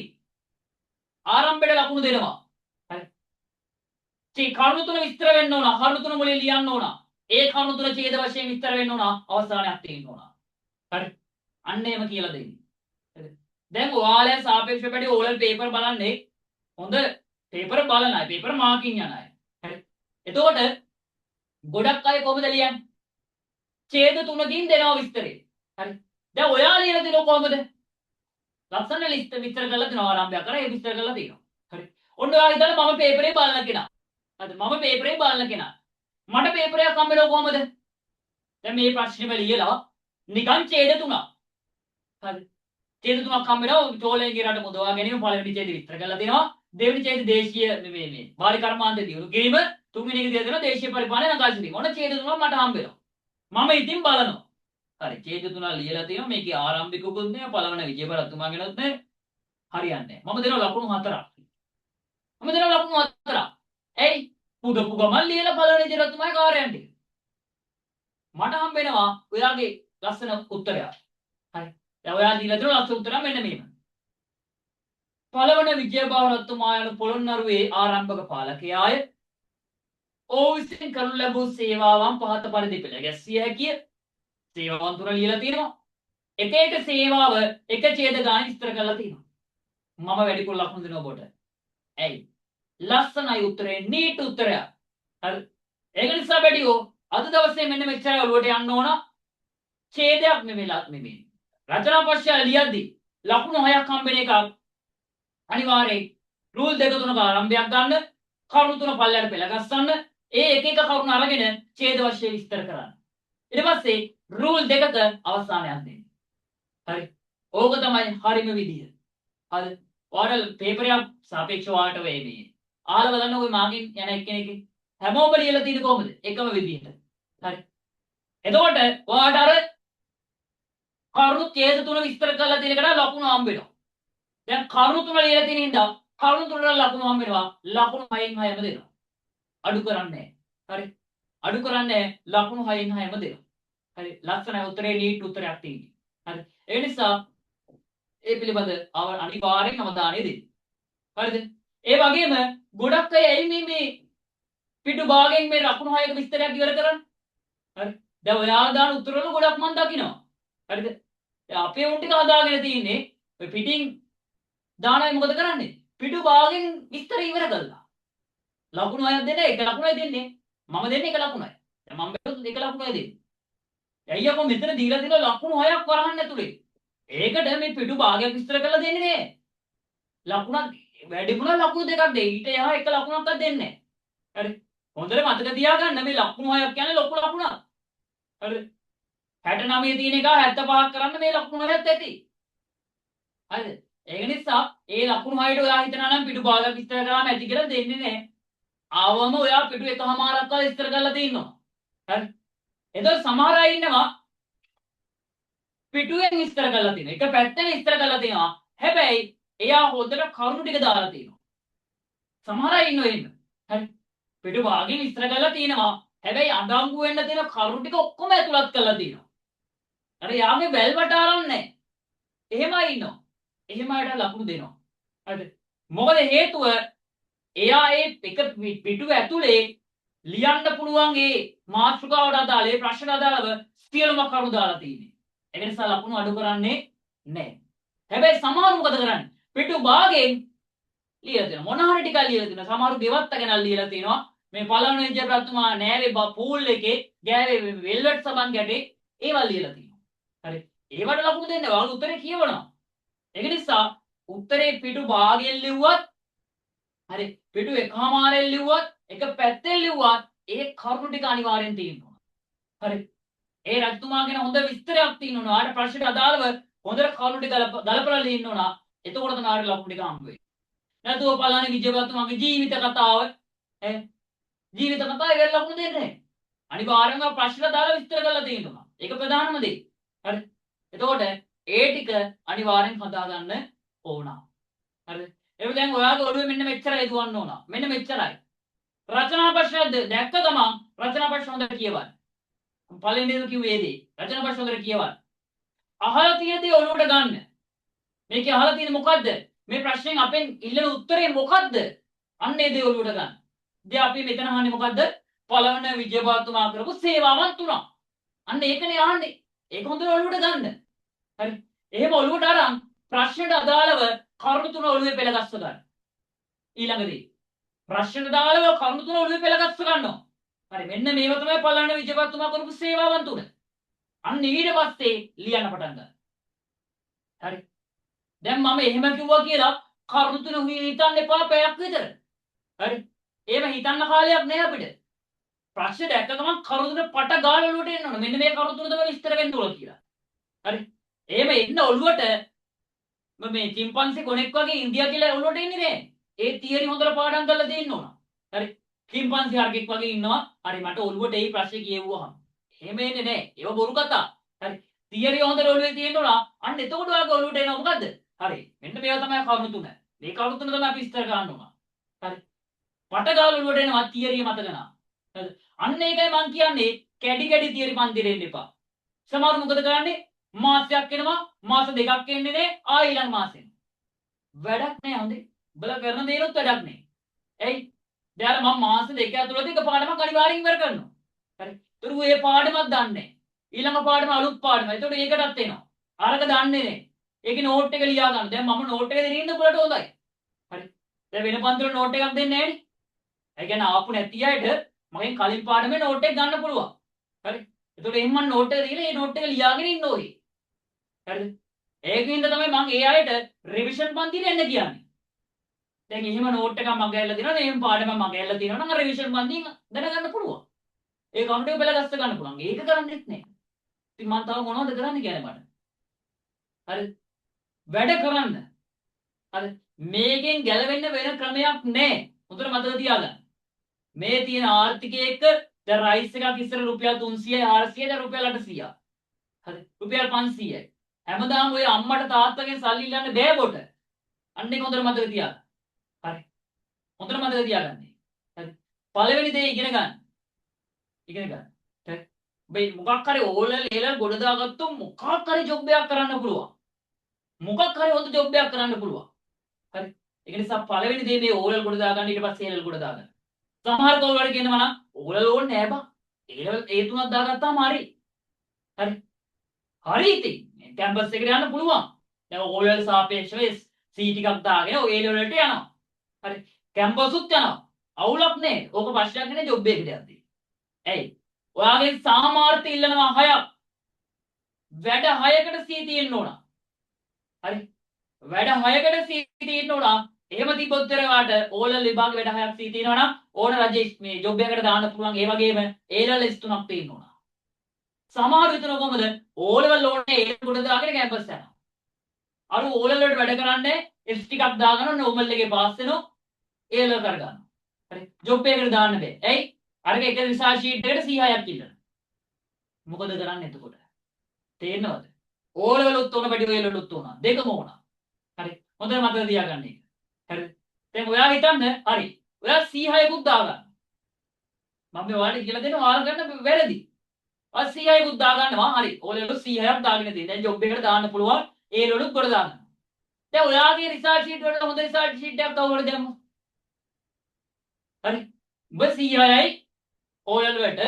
ආරම්භයට ලකුණු දෙනවා. හරි. ඒ කරුණු තුන විස්තර වෙන්න ඕන. කරුණු තුන මුලින් ලියන්න ඕන. ඒ කරුණු තුන ඡේද වශයෙන් විස්තර වෙන්න ඕන. අවසානයක් තියෙන්න ඕන. හරි. අන්න එහෙම කියලා දෙන්නේ. හරි. දැන් ඔයාලා සාපේක්ෂව පැටි O level paper බලන්නේ හොඳ paper බලන අය, paper marking යන අය. හරි. එතකොට ගොඩක් අය කොහොමද ලියන්නේ? ඡේද තුනකින් දෙනවා විස්තරේ. හරි. දැන් ඔයා ලියලා දෙනව කොහොමද? ලස්සන ලිස්ට් විස්තර කරලා දෙනවා ආරම්භය කරා ඒ විස්තර කරලා දෙනවා. හරි. ඔන්න ඔයා හිතලා මම පේපරේ බලන කෙනා. හරි. මම පේපරේ බලන කෙනා. මට පේපරයක් හම්බෙනව කොහොමද? දැන් මේ ප්‍රශ්නේම ලියලා නිකන් ඡේද තුනක්. හරි. ඡේද තුනක් හම්බෙනවා චෝලයෙන් ගිරට මුදවා ගැනීම පළවෙනි ඡේද විස්තර කරලා දෙනවා. දෙවෙනි ඡේද දේශීය මේ බාහිර කර්මාන්ත දියුණු කිරීම, තුන්වෙනි එක දෙන දේශීය පරිපාලනය නගා සිටීම. මොන ඡේද තුනක් මට හම්බ වෙනවා. මම ඉතින් බලනවා. හරි ඡේද තුනක් ලියලා තියෙනවා. මේකේ ආරම්භිකුත් නෑ, පළවන විජේබරතුමාගෙනුත් නෑ. හරියන්නේ නෑ. මම දෙනවා ලකුණු 4ක්. මම දෙනවා ලකුණු 4ක්. ඇයි? පුදපු ගමන් ලියලා පළවන විජේබරතුමාගේ කාර්යයන් ටික. මට හම්බ වෙනවා ඔයාගේ ලස්සන උත්තරයක්. හරි. දැන් ඔයා දීලා තියෙන ලස්සන උත්තරය මෙන්න මේක. පළවන විජයබාහුරත්තුමා යන පොළොන්නරුවේ ආරම්භක පාලකයාය. ඔහු විසින් කරනු ලැබූ සේවාවන් පහත පරිදි පෙළ ගැස්විය හැකිය. සේවාවන් තුන ලියලා තියෙනවා. එක එක සේවාව එක ඡේද ගාන විස්තර කරලා තියෙනවා. මම වැඩිපුර ලකුණු දෙනවා ඔබට. ඇයි? ලස්සනයි උත්තරේ, නීට් උත්තරයක්. හරි. ඒක නිසා බැඩියෝ අද දවසේ මෙන්න මෙච්චර ඔළුවට යන්න ඕන. ඡේදයක් නෙමෙයි. රචනා පශ්චය ලියද්දි ලකුණු 6ක් හම්බෙන එකක් අනිවාර්යයෙන් රූල් 2 3ක ආරම්භයක් ගන්න, කරුණු 3 පල්ලයට පෙළ ගස්සන්න, ඒ එක එක කරුණු අරගෙන ඡේද වශයෙන් විස්තර කරන්න. ඊට පස්සේ රූල් 2ක අවසානයක් දෙන්න. හරි. ඕක තමයි හරිම විදිය. හරි. ඔයාලා පේපර් එක සාපේක්ෂව වාට වෙයි මේ. ආලා බලන්න ඔය මාගින් යන එක්කෙනෙක් හැමෝම ලියලා තියෙන්නේ කොහොමද? එකම විදියට. හරි. එතකොට ඔයාට අර කරුණු ඡේද තුන විස්තර කරලා තියෙන එකට ලකුණු හම්බ වෙනවා. දැන් කරුණු තුන ලියලා තියෙන හින්දා කරුණු තුනට ලකුණු හම්බ වෙනවා. ලකුණු 6න් 6ම දෙනවා. අඩු කරන්නේ නැහැ. හරි. අඩු කරන්නේ ලකුණු 6න් 6ම දෙනවා. හරි. ලස්සනයි උත්තරේ නීට් උත්තරයක් තියෙන්නේ. හරි. ඒ නිසා ඒ පිළිබඳ අනිවාර්යෙන් අවධානය දෙන්න. හරිද? ඒ වගේම ගොඩක් අය එයි මේ පිටු භාගයෙන් මේ ලකුණු 6ක විස්තරයක් ඉවර කරන්නේ. හරි. දැන් ඔයාලා දාන උත්තර වල ගොඩක් මම දකිනවා. හරිද? දැන් අපේ උන් ටික හදාගෙන තියෙන්නේ ඔය පිටින් දානයි මොකද කරන්නේ? පිටු භාගෙන් විස්තර ඉවර කළා. ලකුණු 6ක් දෙන්න එක ලකුණයි දෙන්නේ. මම දෙන්නේ එක ලකුණයි. දැන් මම බැලුවොත් එක ලකුණයි දෙන්නේ. අයියෝ මෙතන දීලා තියෙන ලකුණු 6ක් වරහන් ඇතුලේ. ඒකට මේ පිටු භාගයක් විස්තර කරලා දෙන්නේ නෑ. ලකුණක් වැඩිපුර ලකුණු දෙකක් දෙයි. ඊට එහා එක ලකුණක්වත් දෙන්නේ නෑ. හරි. හොඳට මතක තියාගන්න මේ ලකුණු 6ක් කියන්නේ ලොකු ලකුණක්. හරි. 69 තියෙන එක 75ක් කරන්න මේ ලකුණු 6ක් ඇති. හරිද? ඒක නිසා ඒ ලකුණු 6ට ඔයා හිතනවා නම් පිටු භාගයක් විස්තර කරාම ඇති කියලා දෙන්නේ නැහැ. ආවම ඔයා පිටු එකමාරක් වල විස්තර කරලා තියෙනවා. හරි. එතකොට සමහර අය ඉන්නවා පිටුවෙන් විස්තර කරලා තියෙනවා. එක පැත්තෙන් විස්තර කරලා තියෙනවා. හැබැයි එයා හොඳට කරුණු ටික දාලා තියෙනවා. සමහර අය ඉන්නවා එහෙම. හරි. පිටු භාගයෙන් විස්තර කරලා තියෙනවා. හැබැයි අඩංගු වෙන්න තියෙන කරුණු ටික ඔක්කොම ඇතුළත් කරලා තියෙනවා. අර යාගේ බැල්වට ආරන්නේ නැහැ. එහෙමයි ඉන්නවා. එහෙම අයට ලකුණු දෙනවා. හරිද? මොකද හේතුව එයා ඒ එක පිටුව ඇතුලේ ලියන්න පුළුවන් ඒ මාතෘකාවට අදාළ ඒ ප්‍රශ්න අදාළව සියලුම කරුණු දාලා තියෙන්නේ. ඒ නිසා ලකුණු අඩු කරන්නේ නැහැ. හැබැයි සමහරු මොකද කරන්නේ? පිටු භාගයෙන් ලියලා දෙනවා. මොන හරි ටිකක් ලියලා දෙනවා. සමහරු ගෙවත්ත ගැන ලියලා තියෙනවා. මේ පළවෙනි විජයප්‍රතුමා නෑවේ පූල් එකේ ගෑවේ වෙල්වෙට් සබන් ගැටේ ඒවා ලියලා තියෙනවා. හරි. ඒවට ලකුණු දෙන්නේ. ඔයාලා උත්තරේ කියවනවා. ඒක නිසා උත්තරේ පිටු භාගයෙන් ලිව්වත් හරි පිටු එකමාරෙන් ලිව්වත් එක පැත්තෙන් ලිව්වත් ඒ කරුණු ටික අනිවාර්යෙන් තියෙනවා. හරි. ඒ රජතුමා ගැන හොඳ විස්තරයක් තියෙනවා. ආට ප්‍රශ්නට අදාළව හොඳට කරුණු ටික ගලපලා ලියන්න ඕන. එතකොට තමයි ආට ලකුණු ටික හම්බ වෙන්නේ. නැතුව පළවෙනි විජයප්‍රතුමාගේ ජීවිත කතාව ජීවිත කතාව ඉවර ලකුණු දෙන්නේ නැහැ. අනිවාර්යෙන්ම ප්‍රශ්නට අදාළව විස්තර කරලා තියෙනවා. ඒක ප්‍රධානම දේ. හරි. එතකොට ඒ ටික අනිවාර්යෙන් හදා ගන්න ඕන. හරිද? ඒක දැන් ඔයාගේ ඔළුවේ මෙන්න මෙච්චරයි දුවන්න ඕන. මෙන්න මෙච්චරයි. රචනා ප්‍රශ්න දැක්ක ගමන් රචනා ප්‍රශ්න හොඳට කියවන්න. පළවෙනිද කිව්වේ ඒ දේ. රචනා ප්‍රශ්න හොඳට කියවන්න. අහලා තියෙන දේ ඔළුවට ගන්න. මේකේ අහලා තියෙන මොකද්ද? මේ ප්‍රශ්නෙන් අපෙන් ඉල්ලන උත්තරේ මොකද්ද? අන්න ඒ දේ ඔළුවට ගන්න. දැන් අපි මෙතන අහන්නේ මොකද්ද? පළවෙනි විජයබාතුමා කරපු සේවාවන් තුනක්. අන්න ඒකනේ අහන්නේ. ඒක හොඳට ඔළුවට ගන්න. හරි. එහෙම ඔළුවට අරන් ප්‍රශ්නෙට අදාළව කරුණු තුන ඔළුවේ පෙළ ගස්ස ගන්න. ඊළඟදී ප්‍රශ්නෙට අදාළව කරුණු තුන ඔළුවේ පෙළ ගස්ස ගන්නවා. හරි මෙන්න මේව තමයි පළවෙනි විජයප්‍රතුමා කරපු සේවාවන් තුන. අන්න ඊට පස්සේ ලියන්න පටන් ගන්න. හරි. දැන් මම එහෙම කිව්වා කියලා කරුණු තුන හිතන්න එපා පැයක් විතර. හරි. එහෙම හිතන්න කාලයක් නෑ අපිට. ප්‍රශ්න දැක්ක ගමන් කරුණු තුන පට ගාලා ඔළුවට එන්න ඕන. මෙන්න මේ කරුණු තුන තමයි විස්තර වෙන්න ඕන කියලා. හරි. එහෙම එන්න ඔළුවට මේ චිම්පන්සි ගොනෙක් වගේ ඉන්දියා කියලා ඔළුවට එන්නේ නෑ. ඒ තියරි හොඳට පාඩම් කරලා දෙන්න ඕන. හරි. කිම්පන්සි හරකෙක් වගේ ඉන්නවා. හරි මට ඔළුවට ඒ ප්‍රශ්නේ කියෙව්වහම. එහෙම එන්නේ නැහැ. ඒව බොරු කතා. හරි. තියරි හොඳට ඔළුවේ තියෙන්න ඕන. අන්න එතකොට ඔයාගේ ඔළුවට එනවා මොකද්ද? හරි. මෙන්න මේවා තමයි කරුණු තුන. මේ කරුණු තුන තමයි අපි විස්තර කරන්න ඕන. හරි. පටගාල ඔළුවට එනවා තියරිය මතක නා. හරි. අන්න ඒකයි මම කියන්නේ කැඩි කැඩි තියරි පන්තිරේ එන්න එපා. සමහර මොකද කරන්නේ? මාසයක් එනවා මාස දෙකක් එන්නේ නැහැ ආයෙ ඊළඟ මාසෙ. වැඩක් නැහැ හොඳේ. උඹලා කරන දේනොත් වැඩක් නැහැ. ඇයි? දැන් මම මාස දෙක ඇතුළත එක පාඩමක් අනිවාර්යෙන් ඉවර කරනවා. හරි. ඒතර ඌ ඒ පාඩමක් දන්නේ නැහැ. ඊළඟ පාඩම අලුත් පාඩම. ඒතකොට ඒකටත් එනවා. අරක දන්නේ නැහැ. ඒකේ නෝට් එක ලියා ගන්න. දැන් මම නෝට් එක දෙනින්න උඹලට හොඳයි. හරි. දැන් වෙන පන්තිවල නෝට් එකක් දෙන්නේ නැහැ නේ. ඒ කියන්නේ ආපු නැති අයට මගෙන් කලින් පාඩමේ නෝට් එක ගන්න පුළුවන්. හරි. ඒතකොට එහෙනම් මම නෝට් එක දීලා ඒ නෝට් එක ලියාගෙන ඉන්න ඕනේ. හරිද? ඒකින්ද තමයි මම ඒ අයට රිවිෂන් පන්තියට එන්න කියන්නේ. දැන් එහෙම නෝට් එකක් මගේ ඇල්ල දිනනවා එහෙම පාඩමක් මගේ ඇල්ල තියෙනවා නම් අර රිවිෂන් පන්තියෙන් දැනගන්න පුළුවන්. ඒ කවුන්ට් එක බෙලා ගස්ස ගන්න පුළුවන්. ඒක කරන්නේත් නැහැ. ඉතින් මම තව මොනවද කරන්න කියන්නේ මට? හරිද? වැඩ කරන්න. හරි. මේකෙන් ගැලවෙන්න වෙන ක්‍රමයක් නැහැ. හොඳට මතක තියාගන්න. මේ තියෙන ආර්ථිකය එක්ක දැන් රයිස් එකක් ඉස්සර රුපියල් 300යි 400යි දැන් රුපියල් 800යි. හරි. රුපියල් 500යි. හැමදාම ඔය අම්මට තාත්තගෙන් සල්ලි ඉල්ලන්න බෑ කොට. අන්න ඒක හොඳට මතක තියාගන්න. හරි. හොඳට මතක තියාගන්න. හරි. පළවෙනි දේ ඉගෙන ගන්න. ඉගෙන ගන්න. හරි. ඔබ මොකක් හරි ඕලල් ලේලල් ගොඩ දාගත්තොත් මොකක් හරි ජොබ් එකක් කරන්න පුළුවන්. මොකක් හරි හොඳ ජොබ් එකක් කරන්න පුළුවන්. හරි. ඒක නිසා පළවෙනි දේ මේ ඕලල් ගොඩ දාගන්න ඊට පස්සේ ඒලල් ගොඩ දාගන්න. සමහර කවුරුහරි කියනවා නම් ඕලල් ඕනේ නෑ බා. ඒලල් ඒ තුනක් දාගත්තාම හරි. හරි. හරි ඉතින් කැම්පස් එකට යන්න පුළුවන්. දැන් ඕලල් සාපේක්ෂව සී ටිකක් දාගෙන ඔය ඒ ලෙවල් වලට යනවා. හරි. කැම්පස් උත් යනවා. අවුලක් නෑ. ඕක ප්‍රශ්නයක් නෑ ජොබ් එකකට යද්දී. ඇයි? ඔයාගේ සාමාර්ථය ඉල්ලනවා 6ක්. වැඩ 6කට සී තියෙන්න ඕන. හරි. වැඩ 6කට සී තියෙන්න ඕන. එහෙම තිබ්බොත් ඔයාලට ඕලල් විභාග වැඩ 6ක් සී තියෙනවා නම් ඕන රජේ මේ ජොබ් එකකට දාන්න පුළුවන්. ඒ වගේම ඒලල් S3ක් තියෙන්න ඕන. සමහර විතර කොහමද ඕලෙවල් ඕනේ ඒ කොට දාගෙන කැම්පස් යනවා. අර ඕලෙවල් වලට වැඩ කරන්නේ S ටිකක් දාගෙන නෝමල් එකේ පාස් වෙනවා ඒලෙවල් කර ගන්නවා. හරි. ජොබ් එකකට දාන්න බෑ. ඇයි? අරක එක රිසර්ච් ෂීට් එකට 100ක් ඉල්ලනවා. මොකද කරන්නේ එතකොට? තේරෙනවද? ඕලෙවල් උත් උන බඩි වේලවල උත් උන දෙකම ඕන. හරි. හොඳට මතක තියාගන්න එක. හරි. දැන් ඔයා හිතන්න හරි. ඔයා 106කුත් දාගන්න. මම මේ ඔයාලට කියලා දෙනවා ඔයාලා ගන්න වැරදි. 100කුත් දාගන්නවා හරි ඕලෙවල් 100ක් දාගෙන තියෙන. දැන් ජොබ් එකකට දාන්න පුළුවන් ඒ වලුත් කොට දාන්න. දැන් ඔයාගේ රිසර්ච් ෂීට් වලට හොඳ රිසර්ච් ෂීට් එකක් කවුරුද දැම්මු? හරි. ඔබ 100යි ඕලෙවල් වලට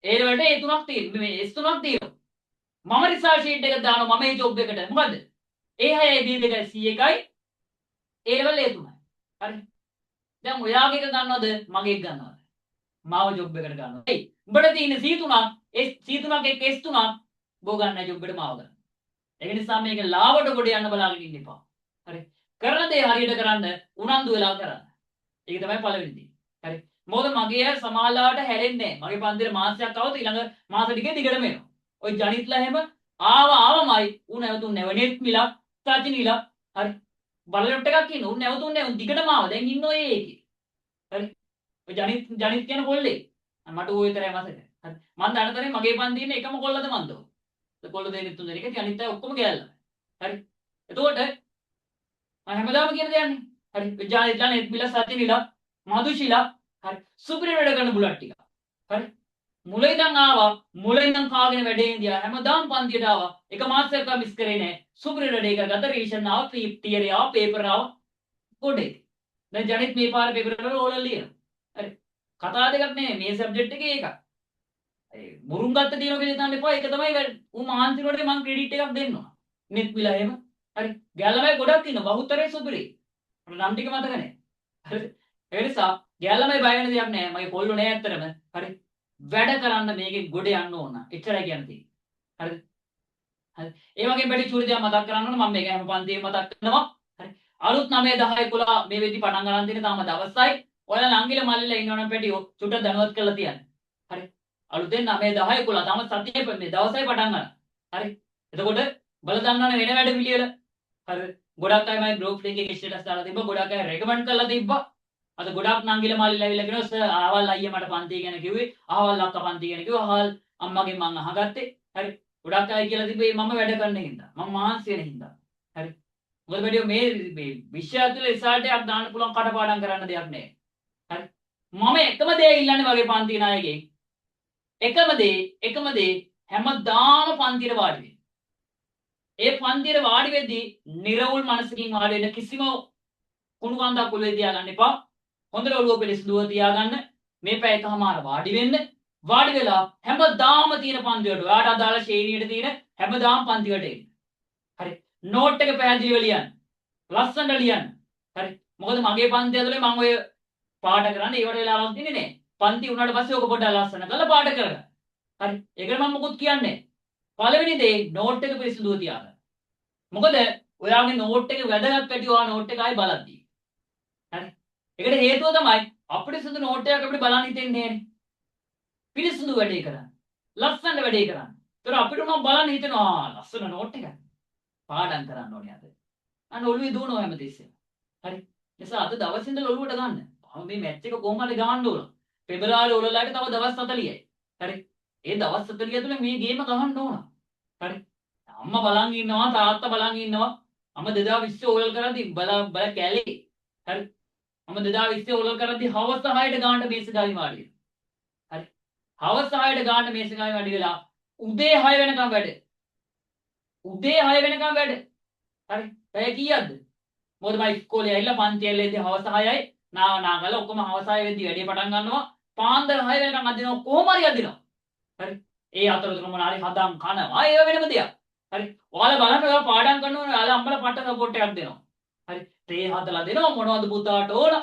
ඒ වලට ඒ තුනක් තියෙනවා. මේ S තුනක් තියෙනවා. මම රිසර්ච් ෂීට් එක දානවා මම මේ ජොබ් එකට. මොකද්ද? ඒ 6යි B දෙකයි C එකයි ඒ ලෙවල් ඒ තුනයි. හරි. දැන් ඔයාගේ එක ගන්නවද මගේ එක ගන්නවද? මාව ජොබ් එකට ගන්නවා. එයි උඹට තියෙන C3ක් C3ක් එක්ක S3ක් බෝ ගන්න ජොබ් එකට මාව ගන්න. ඒක නිසා මේක ලාවට කොට යන්න බලාගෙන ඉන්න එපා. හරි. කරන දේ හරියට කරන්න උනන්දු වෙලා කරන්න. ඒක තමයි පළවෙනි දේ. හරි. මොකද මගේ සමාලාවට හැරෙන්නේ නැහැ. මගේ පන්තිරේ මාසයක් આવුත් ඊළඟ මාස ටිකේ දිගටම එනවා. ඔය ජනිත්ලා හැම ආවමයි උන් නැවතුන් නැවනෙත් මිලා සාචිනීලා හරි. බලලොට් එකක් ඉන්න උන් නැවතුන්නේ උන් දිගටම ආව. දැන් ඉන්න ඔය ඒකේ. හරි. ඔය ජනිත් කියන කොල්ලේ මට ඌ විතරයි මතක. හරි. මම දන්නතරේ මගේ පන්තියේ ඉන්න එකම කොල්ලද මන්ද? ඒ කොල්ල දෙන්නෙක් තුන් දෙනෙක් ඉතින් අනිත් අය ඔක්කොම ගෑල්ලා. හරි. එතකොට මම හැමදාම කියන දේ යන්නේ. හරි. ජනිත්ලා නෙත් මිලා සාචිනීලා මදුෂිලා හරි. සුපිරි වැඩ කරන බුලට් ටික. හරි. මුලින් ඉඳන් ආවා මුලින් ඉඳන් කාගෙන වැඩේ ඉඳියා හැමදාම පන්තියට ආවා. එක මාසයක් මිස් කරේ නෑ. සුපිරි වැඩේ කරගත්ත රිවිෂන් ආවා තියරි ආවා පේපර් ආවා. පොඩේ. දැන් ජනිත් මේ පාර පේපර් වල ඕලල් ලියනවා. හරි. කතා දෙකක් නෙමෙයි මේ සබ්ජෙක්ට් එකේ එකක්. ඒ මුරුන් ගත්ත දිනෝ කියලා හිතන්න එපා. ඒක තමයි ඌ මහන්සි වලට මම ක්‍රෙඩිට් එකක් දෙන්න ඕන. නෙත් මිලා එහෙම. හරි. ගැලමයි ගොඩක් ඉන්නවා. බහුතරේ සුපිරි. නම් ටික මතක නැහැ. හරිද? ඒ නිසා ගැලමයි බය වෙන දෙයක් නැහැ. මගේ කොල්ලෝ නෑ ඇත්තටම. හරි. වැඩ කරන්න මේකේ ගොඩ යන්න ඕන. එච්චරයි කියන්නේ. හරිද? හරි. ඒ වගේ වැඩි චූරිදයක් මතක් කරන්න ඕන. මම මේක හැම පන්තියෙම මතක් කරනවා. හරි. අලුත් 9 10 11 මේ වෙද්දි පටන් ගන්න තියෙන තාම දවසයි. ඔයාලා නංගිල මල්ලිලා ඉන්නවනම් පැටියෝ චුට්ටක් දැනුවත් කරලා තියන්න. හරි. අලුතෙන් 9 10 11 තාම සතියේ මේ දවසයි පටන් ගන්න. හරි. එතකොට බල දන්නවනේ වෙන වැඩ පිළිවෙල. හරි. ගොඩක් අය මගේ ගෲප් එකේ ස්ටේටස් දාලා තිබ්බා. ගොඩක් අය රෙකමන්ඩ් කරලා තිබ්බා. අද ගොඩක් නංගිල මාලිලා ඇවිල්ලා කියනවා සර් ආවල් අයියා මට පන්ති ගැන කිව්වේ. ආවල් අක්කා පන්ති ගැන කිව්වා. ආවල් අම්මගෙන් මං අහගත්තේ. හරි. ගොඩක් අය කියලා තිබ්බේ මම වැඩ කරන හින්දා. මම මහන්සි වෙන හින්දා. හරි. මොකද වැඩිය මේ විශ්වය ඇතුලේ රිසල්ට් එකක් දාන්න පුළුවන් කටපාඩම් කරන්න දෙයක් නෑ. හරි. මම එකම දේ ඉල්ලන්නේ වගේ පන්ති නායකයෙක්. එකම දේ හැමදාම පන්තියට වාඩි වෙන්න. ඒ පන්තියට වාඩි වෙද්දී නිර්වුල් මනසකින් වාඩි වෙන්න කිසිම කුණු කන්දක් ඔළුවේ තියාගන්න එපා. හොඳට ඔළුව පිළිසිදුව තියාගන්න. මේ පැය එකමාර වාඩි වෙන්න. වාඩි වෙලා හැමදාම තියෙන පන්තියට ඔයාට අදාළ ශ්‍රේණියට තියෙන හැමදාම පන්තියට එන්න. හරි. නෝට් එක පැහැදිලිව ලියන්න. ලස්සනට ලියන්න. හරි. මොකද මගේ පන්තිය ඇතුලේ මම ඔය පාඩම් කරන්නේ ඒවට වෙලාවක් දෙන්නේ නැහැ. පන්ති උනාට පස්සේ ඔක පොඩ්ඩක් ලස්සන කරලා පාඩම් කරගන්න. හරි. ඒකට මම මොකුත් කියන්නේ නැහැ. පළවෙනි දේ නෝට් එක පිළිසිදුව තියාගන්න. මොකද ඔයාගේ නෝට් එක වැදගත් පැටි ඔයා නෝට් එක ආයි බලද්දී. හරි. ඒකට හේතුව තමයි අපිරිසුදු නෝට් එකක් අපිට බලන්න හිතෙන්නේ නැහැ. පිළිසිදු වැඩේ කරන්න. ලස්සන වැඩේ කරන්න. ඒතර අපිට නම් බලන්න හිතෙනවා ලස්සන නෝට් එකක්. පාඩම් කරන්න ඕනේ අද. අන්න ඔළුවේ දුවනවා හැමතිස්සෙම. හරි. නිසා අද දවස් ඉඳලා ඔළුවට ගන්න. මේ මැච් එක කොහොම හරි ගහන්න ඕන. පෙබරවාරි ඔලලාට තව දවස් 40යි. හරි. ඒ දවස් 40 තුළ මේ ගේම ගහන්න ඕන. හරි. අම්මා බලන් ඉන්නවා තාත්තා බලන් ඉන්නවා. අම්මා 2020 ඕවල් කරද්දි බල කැලේ. හරි. මම 2020 ඕවල් කරද්දි හවස 6ට ගානට මේස ගාවි වාඩි වෙනවා. හරි. හවස 6ට ගානට මේස ගාවි වාඩි වෙලා උදේ 6 වෙනකම් වැඩ. උදේ 6 වෙනකම් වැඩ. හරි. පැය කීයක්ද? මොකද මම ඉස්කෝලේ ඇවිල්ලා පන්ති ඇවිල්ලා හවස 6යි නාගල ඔක්කොම හවස 6 වෙද්දි වැඩේ පටන් ගන්නවා. පාන්දර 6 වෙනකම් අදිනවා කොහොම හරි අදිනවා. හරි. ඒ අතරතුර මොනාරි හදම් කනවා. ඒව වෙනම දෙයක්. හරි. ඔයාලා බලන්න ඔයාලා පාඩම් කරනවා ඔයාලා අම්මලා පට්ට සපෝට් එකක් දෙනවා. හරි. තේ හදලා දෙනවා මොනවද පුතාට ඕන?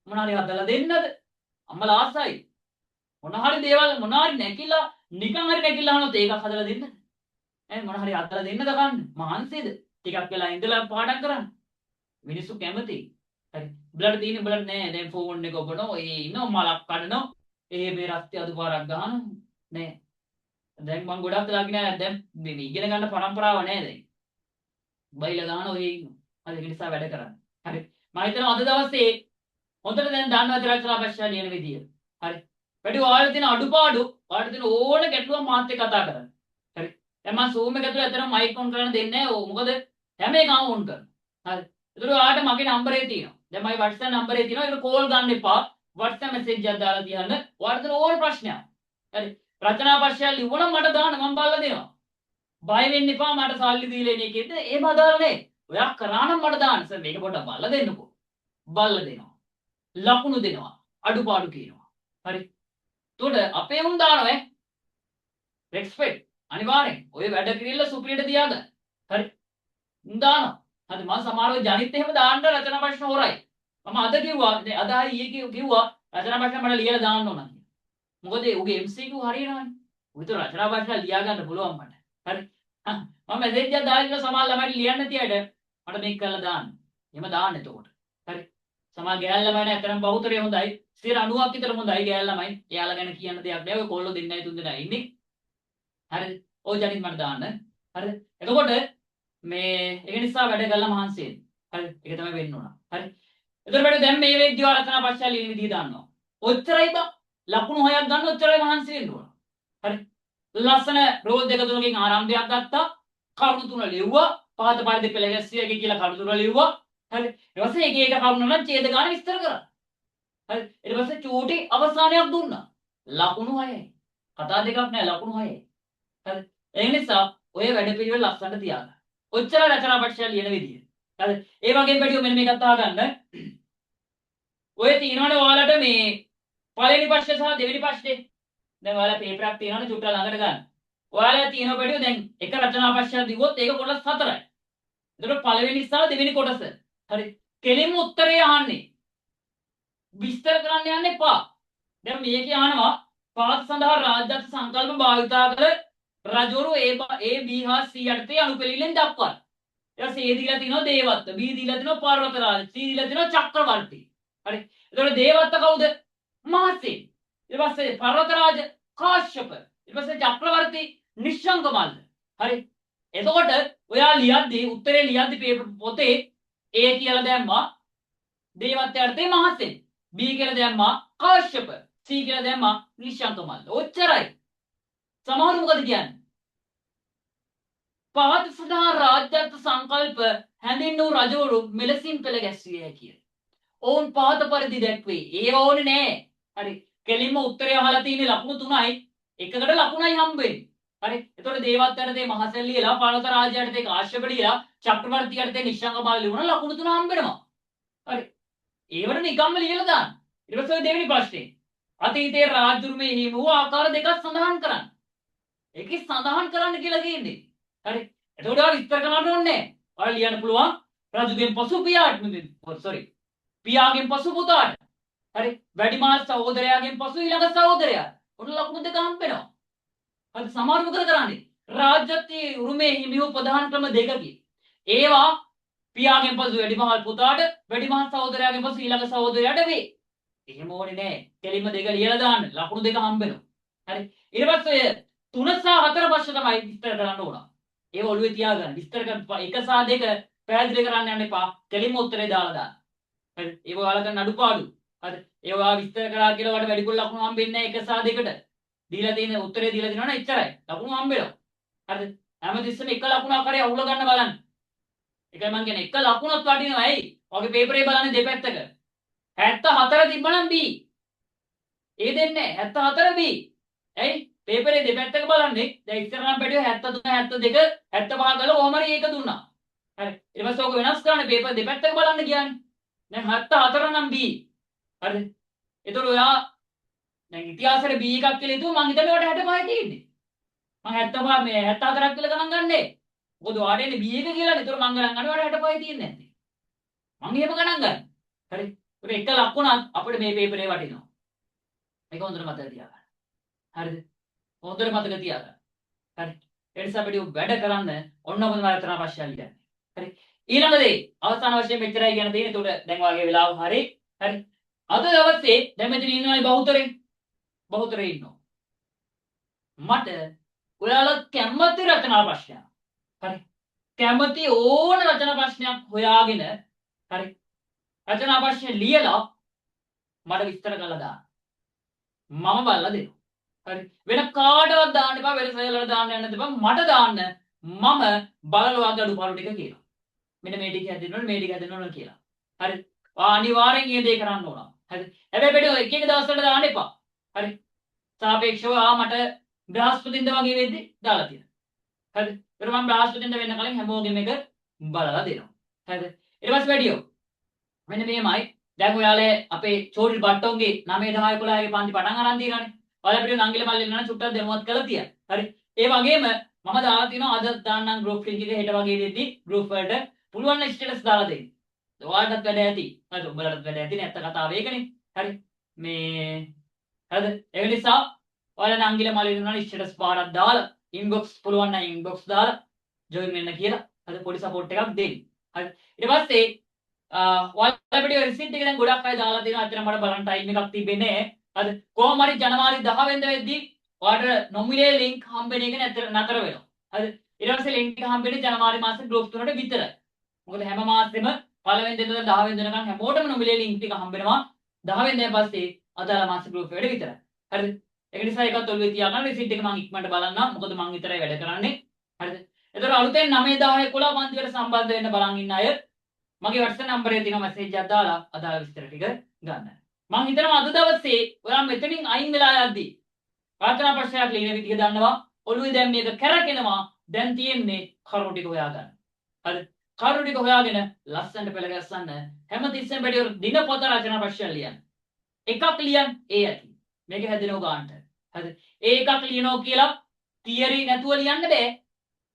මොනාරි හදලා දෙන්නද? අම්මලා ආසයි. මොනාරි දේවල් මොනාරි නැකිලා නිකන් හරි නැකිලා අහනොත් ඒකක් හදලා දෙන්නද? මොනාරි හදලා දෙන්නද ගන්න? මහන්සියද? ටිකක් වෙලා ඉඳලා පාඩම් කරන්න. මිනිස්සු කැමති. හරි. බලන්න තියෙන්නේ බලන්න නෑ. දැන් ෆෝන් එක ඔබනවා. ඒ ඉන්නවා මලක් කඩනවා. ඒ මේ රස්තිය අදුපාරක් ගහනවා. නෑ. දැන් මම ගොඩක් ලාගෙන දැන් මේ ඉගෙන ගන්න පරම්පරාව නෑ දැන්. බයිලා දාන ඔය ඉන්නවා. හරි ඒ නිසා වැඩ කරන්න. හරි. මම හිතනවා අද දවසේ හොඳට දැන් දන්නවා රචනා පශ්චා ලියන විදිය. හරි. වැඩි ඔයාලා තියෙන අඩුපාඩු ඔයාලා තියෙන ඕන ගැටලුවක් මාත් එක්ක කතා කරන්න. හරි. දැන් මම Zoom එක ඇතුලේ ඇත්තටම මයික් ඔන් කරන්න දෙන්නේ නෑ. මොකද හැම එකම ඔන් කරනවා. හරි. ඒතර ඔයාලට මගේ නම්බරේ තියෙනවා. දැන් මගේ WhatsApp නම්බරේ තියෙනවා. ඒක කෝල් ගන්න එපා. WhatsApp message එකක් දාලා තියන්න. ඔයාලට තියෙන ඕන ප්‍රශ්නයක්. හරි. රචනා පශ්චා ලියුණා මට දාන්න මම බලලා දෙනවා. බය වෙන්න එපා මට සල්ලි දීලා එන එකේද එහෙම අදාළ නෑ. ඔයා කරා නම් මට දාන්න. සර් මේක පොඩ්ඩක් බලලා දෙන්නකෝ. බලලා දෙනවා. ලකුණු දෙනවා. අඩුපාඩු කියනවා. හරි. එතකොට අපේ උන් දානවා ඈ. රෙස්පෙක්ට් අනිවාර්යෙන්. ඔය වැඩ කිරිල්ල සුපිරියට තියාගන්න. හරි. උන් දානවා. හරි මම සමහරව ජනිත් එහෙම දාන්න රචනා ප්‍රශ්න හොරයි. මම අද කිව්වා අද හරි ඊයේ කිව්වා රචනා ප්‍රශ්න මට ලියලා දාන්න ඕන කියලා. මොකද උගේ MCQ හරියනවනේ. උවිත රචනා ප්‍රශ්න ලියා ගන්න පුළුවන් මට. හරි. මම මැසේජ් එකක් දාලා ඉන්න සමහර ළමයිට ලියන්න තියඩ මට මේක කරලා දාන්න. එහෙම දාන්න එතකොට. හරි. සමහර ගෑල් ළමයි නැත්නම් බහුතරය හොඳයි. 90ක් විතර හොඳයි ගෑල් ළමයි. එයාලා ගැන කියන්න දෙයක් නෑ. ඔය කොල්ලෝ දෙන්නයි තුන් දෙනා ඉන්නේ. හරිද? ඔය ජනිත් මට දාන්න. හරිද? එතකොට මේ ඒක නිසා වැඩ කළා මහන්සි වෙන්න. හරි. ඒක තමයි වෙන්න ඕන. හරි. එතකොට වැඩ දැන් මේ වේද්‍ය රචනා පශ්චා ලියන විදිහ දාන්නවා. ඔච්චරයි බා. ලකුණු 6ක් ගන්න ඔච්චරයි මහන්සි වෙන්න ඕන. හරි. ලස්සන රෝල් දෙක තුනකින් ආරම්භයක් ගත්තා. කරුණු තුන ලිව්වා. පහත පරිදි පෙළ ගැස්සියගේ කියලා කරුණු තුන ලිව්වා. හරි. ඊට පස්සේ එක එක කරුණු නම් ඡේද ගාන විස්තර කරා. හරි. ඊට පස්සේ චූටි අවසානයක් දුන්නා. ලකුණු 6යි. කතා දෙකක් නෑ ලකුණු 6යි. හරි. ඒ නිසා ඔය වැඩ පිළිවෙල ලස්සනට තියාගන්න. ඔච්චර රචනා පශ්චා ලියන විදිය. හරි. ඒ වගේම පැටියෝ මෙන්න මේකත් අහගන්න. ඔය තියෙනවනේ ඔයාලට මේ පළවෙනි ප්‍රශ්නේ සහ දෙවෙනි ප්‍රශ්නේ. දැන් ඔයාලා පේපරයක් තියෙනවනේ චුට්ටක් ළඟට ගන්න. ඔයාලා තියෙන පැටියෝ දැන් එක රචනා පශ්චා දිව්වොත් ඒක කොටස් 4යි. එතකොට පළවෙනි සහ දෙවෙනි කොටස. හරි. කෙලින්ම උත්තරේ අහන්නේ. විස්තර කරන්න යන්න එපා. දැන් මේකේ අහනවා පාත් සඳහා රාජ්‍යත් සංකල්ප භාවිතා කළ රජවරු A B හා C යටතේ අනුපෙළිලෙන් දක්වන්න. ඊට පස්සේ A දීලා තිනවා දේවත්ත, B දීලා තිනවා පර්වතරාජ, C දීලා තිනවා චක්‍රවර්ති. හරි. එතකොට දේවත්ත කවුද? මහසේන. ඊට පස්සේ පර්වතරාජ කාශ්‍යප. ඊට පස්සේ චක්‍රවර්ති නිශ්ශංක මල්ල. හරි. එතකොට ඔයා ලියද්දී උත්තරේ ලියද්දී පොතේ A කියලා දැම්මා දේවත්වයන්ට මහසෙන්. B කියලා දැම්මා කාශ්‍යප. C කියලා දැම්මා නිශ්ශංක මල්ල. ඔච්චරයි. සමහරු මොකද කියන්නේ? පහත සඳහා රාජ්‍යත්ව සංකල්ප හැඳින්වූ රජවරු මෙලෙසින් පෙළ ගැස්විය හැකිය. ඔවුන් පහත පරිදි දැක්වේ. ඒව ඕනේ නෑ. හරි. කෙලින්ම උත්තරය අහලා තියෙන්නේ ලකුණු 3යි. එකකට ලකුණයි හම්බෙන්නේ. හරි. එතකොට දේවත්වයන්ට මහසෙන් ලියලා පාලත රාජ්‍යයට කාශ්‍යප ලියලා චක්‍රවර්තියට නිශ්ශංක මල්ල ලියුණා ලකුණු 3 හම්බෙනවා. හරි. ඒවට නිකම්ම ලියලා දාන්න. ඊට පස්සේ දෙවෙනි ප්‍රශ්නේ. අතීතයේ රාජ්‍යරුමේ හිමි වූ ආකාර දෙකක් සඳහන් කරන්න. ඒකේ සඳහන් කරන්න කියලා කියන්නේ. හරි. එතකොට ඔයාලා විස්තර කරන්න ඕනේ නැහැ. ඔයාලා ලියන්න පුළුවන් රජුගෙන් පසු පියාගෙන් පසු පුතාට. හරි. වැඩිමහල් සහෝදරයාගෙන් පසු ඊළඟ සහෝදරයා. ඔන්න ලකුණු දෙක හම්බෙනවා. හරි. සමහර මොකද කරන්නේ? රාජ්‍යත්වයේ උරුමේ හිමි වූ ප්‍රධාන ක්‍රම දෙකකි. ඒවා පියාගෙන් පසු වැඩිමහල් පුතාට වැඩිමහල් සහෝදරයාගෙන් පසු ඊළඟ සහෝදරයාට වේ. එහෙම ඕනේ නැහැ. කෙලින්ම දෙක ලියලා දාන්න. ලකුණු දෙක හම්බෙනවා. හරි. ඊට පස්සේ 3 සහ 4 ප්‍රශ්න තමයි විස්තර කරන්න ඕන. ඒ ඔළුවේ තියාගන්න. විස්තර කරන 1 සහ 2 පැහැදිලි කරන්න යන්න එපා. කෙලින්ම උත්තරේ දාලා දාන්න. හරි. ඒක ඔයාලා කරන අඩුපාඩු. හරි. ඒ ඔයා විස්තර කරා කියලා ඔයාලට වැඩිපුර ලකුණු හම්බෙන්නේ නැහැ 1 සහ 2කට. දීලා තියෙන උත්තරේ දීලා දිනවනම් එච්චරයි. ලකුණු හම්බෙනවා. හරිද? හැමතිස්සෙම එක ලකුණක් හරි අහුල ගන්න බලන්න. ඒකයි මම කියන්නේ එක ලකුණක් වටිනවා. ඇයි? ඔගේ පේපරේ බලන්නේ දෙපැත්තක. 74 තිබ්බනම් B. ඒ දෙන්නේ 74 B. ඇයි? පේපරේ දෙපැත්තක බලන්නේ. දැන් ඉස්සර නම් පැටියෝ 73 72 75 ගාලා කොහොම හරි ඒක දුන්නා. හරි. ඊට පස්සේ ඔක වෙනස් කරන්න පේපර් දෙපැත්තක බලන්න කියන්නේ. දැන් 74 නම් B. හරිද? ඒතකොට ඔයා දැන් ඉතිහාසයේ B එකක් කියලා හිතුවා මං හිතන්නේ ඔයාලට 65 තියෙන්නේ. මං 75 මේ 74ක් කියලා ගණන් ගන්නනේ. මොකද ඔයාලට එන්නේ B එක කියලානේ. ඒතකොට මං ගණන් ගන්නේ ඔයාලට 65 තියෙන්නේ නැත්තේ. මං එහෙම ගණන් ගන්න. හරි. ඒක එක ලකුණක් අපිට මේ පේපරේ වටිනවා. ඒක හොඳට මතක තියාගන්න. හරිද? හොඳට මතක තියාගන්න. හරි. ඒ නිසා අපිට වැඩ කරන්න ඔන්න මොකද මම ප්‍රශ්න ලියන්නේ. හරි. ඊළඟ දේ අවසාන වශයෙන් මෙච්චරයි කියන දේ. ඒකට දැන් වාගේ වෙලාව හරි. හරි. අද දවසේ දැන් මෙතන ඉන්නවනේ බහුතරේ ඉන්නවා. මට ඔයාලා කැමති රචනා ප්‍රශ්නයක්. හරි. කැමති ඕන රචනා ප්‍රශ්නයක් හොයාගෙන හරි. රචනා ප්‍රශ්න ලියලා මට විස්තර කරලා දාන්න. මම බලලා දෙනවා. හරි. වෙන කාටවත් දාන්න එපා. වෙන සෙල්ලට දාන්න යන්න එපා. මට දාන්න. මම බලලා වාගේ අඩුපාඩු ටික කියනවා. මෙන්න මේ ටික හැදෙන්න ඕනේ, මේ ටික හැදෙන්න ඕනේ කියලා. හරි. අනිවාර්යෙන් මේ දේ කරන්න ඕන. හරි. හැබැයි බෙඩෝ එක එක දවස්වල දාන්න එපා. හරි. සාපේක්ෂව මට බ්‍රහස්පතින්ද වගේ වෙද්දි දාලා තියෙනවා. හරිද? ඒතර මම බ්‍රහස්පතින්ද වෙන්න කලින් හැමෝගෙම එක බලලා දෙනවා. හරිද? ඊට පස්සේ වැඩියෝ මෙන්න මේමයි. දැන් ඔයාලා අපේ චෝරි බට්ටෝන්ගේ 9 10 11 පන්ති පටන් අරන් තියෙනවානේ. ඔයාලා අපිට නංගිල මල්ලේ නන චුට්ටක් දැනුවත් කරලා තියන්න. හරි. ඒ වගේම මම දාලා තිනවා අද දාන්නම් ගෲප් ලින්ක් එක හෙට වගේ දෙද්දි ගෲප් වලට පුළුවන් නම් ස්ටේටස් දාලා දෙන්න. ඔයාලටත් වැඩ ඇති. හරිද? උඹලටත් වැඩ ඇති නේ. ඇත්ත කතාව ඒකනේ. හරි. මේ හරිද? ඒ නිසා ඔයාලා නංගිල මල්ලේ නන ස්ටේටස් පාරක් දාලා ඉන්බොක්ස් පුළුවන් නම් ඉන්බොක්ස් දාලා ජොයින් වෙන්න කියලා හරි පොඩි සපෝට් එකක් දෙන්න. හරි. ඊට පස්සේ ඔයාලා අපිට රිසිට් එක දැන් ගොඩක් අය දාලා තියෙනවා. අතන මට බලන්න ටයිම් එකක් තිබෙන්නේ නැහැ. හරි. කොහොම හරි ජනවාරි 10 වෙනිදා වෙද්දී ඔයාලට නොමිලේ ලින්ක් හම්බෙන එක නතර වෙනවා. හරි. ඊට පස්සේ ලින්ක් එක හම්බෙන්නේ ජනවාරි මාසේ ගෲප් තුනට විතරයි. මොකද හැම මාසෙම පළවෙනි දිනට 10 වෙනි දිනකන් හැමෝටම නොමිලේ ලින්ක් ටික හම්බෙනවා. 10 වෙනිදා පස්සේ අදාළ මාසේ ගෲප් එකට විතරයි. හරිද? ඒක නිසා ඒකත් ඔළුවේ තියාගන්න රිසිට් එක මම ඉක්මනට බලන්නම්. මොකද මම විතරයි වැඩ කරන්නේ. හරිද? එතකොට අලුතෙන් 9 10 11 පන්ති වලට සම්බන්ධ වෙන්න බලන් ඉන්න අය මගේ WhatsApp නම්බරේ තියෙන මැසේජ් එකක් දාලා අදාළ විස්තර ටික ගන්න. මම හිතනවා අද දවසේ ඔයා මෙතනින් අයින් වෙලා යද්දී රචනා ප්‍රශ්නයක් ලියන විදිහ දන්නවා. ඔළුවේ දැන් මේක කරකිනවා. දැන් තියෙන්නේ කරුණු ටික හොයාගන්න. හරිද? කරුණු ටික හොයාගෙන ලස්සනට පෙළ ගැස්සන්න. හැමතිස්සෙම බැරි දිනපොත රචනා ප්‍රශ්න ලියන්න. එකක් ලියන්න ඒ ඇති. මේක හැදෙනව ගන්නට. හරිද? ඒ එකක් ලියනවා කියලා තියරි නැතුව ලියන්න බෑ.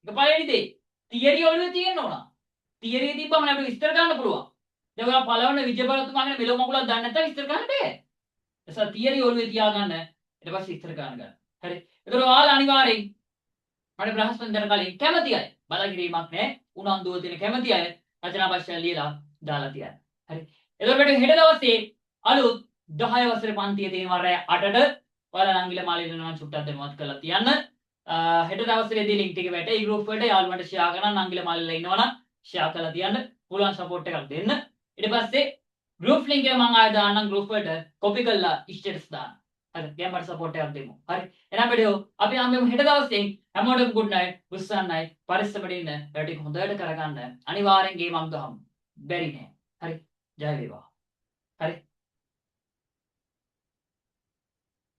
ඒක පළවෙනි දේ. තියරි ඔළුවේ තියෙන්න ඕන. තියරි තිබ්බම අපිට විස්තර ගන්න පුළුවන්. දැන් ඔයා පළවෙනි විජයබලතුමාගේ මෙලෝ මගුලක් දන්නේ නැත්නම් විස්තර ගන්න බෑ. ඒ නිසා තියරි ඔළුවේ තියාගන්න ඊට පස්සේ විස්තර ගන්න. හරි. ඒතර ඔයාලා අනිවාර්යෙන් මට බ්‍රහස්පතින්දර කලින් කැමති අය බලකිරීමක් නැහැ. උනන්දුව තියෙන කැමති අය රචනා ප්‍රශ්න ලියලා දාලා තියන්න. හරි. එතකොට හෙට දවසේ අලුත් 10 වසරේ පන්තියේ තියෙනවා රෑ 8ට ඔයාලා නංගිල මාළේ දෙනවා චුට්ටක් දෙනවත් කරලා තියන්න. හෙට දවසේදී ලින්ක් ටික වැටේ. ඒ ගෲප් වලට යාළුවන්ට ෂෙයා කරන්න නංගිල මාළේලා ඉන්නවනම් ෂෙයා කරලා තියන්න. පුළුවන් සපෝට් එකක් දෙන්න. ඊට පස්සේ group link එක මම ආයෙ දාන්නම් group වලට copy කරලා status දාන්න. හරි. දැන් මට සපෝට් එකක් දෙමු. හරි. එහෙනම් බඩෝ අපි හම්බෙමු හෙට දවසේ. හැමෝටම good night. උස්සන්නයි. පරිස්සමට ඉන්න. වැඩ ටික හොඳට කරගන්න. අනිවාර්යෙන් ගේමක් ගහමු. බැරි නෑ. හරි. ජය වේවා. හරි.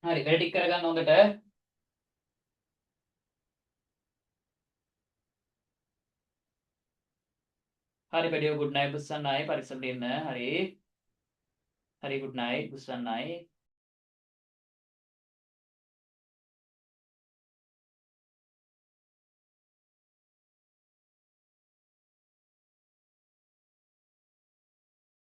හරි. වැඩ ටික කරගන්න හොඳට. හරි බඩෝ good night උස්සන්නයි. පරිස්සමට ඉන්න. හරි. හරි good night උස්සන්නයි.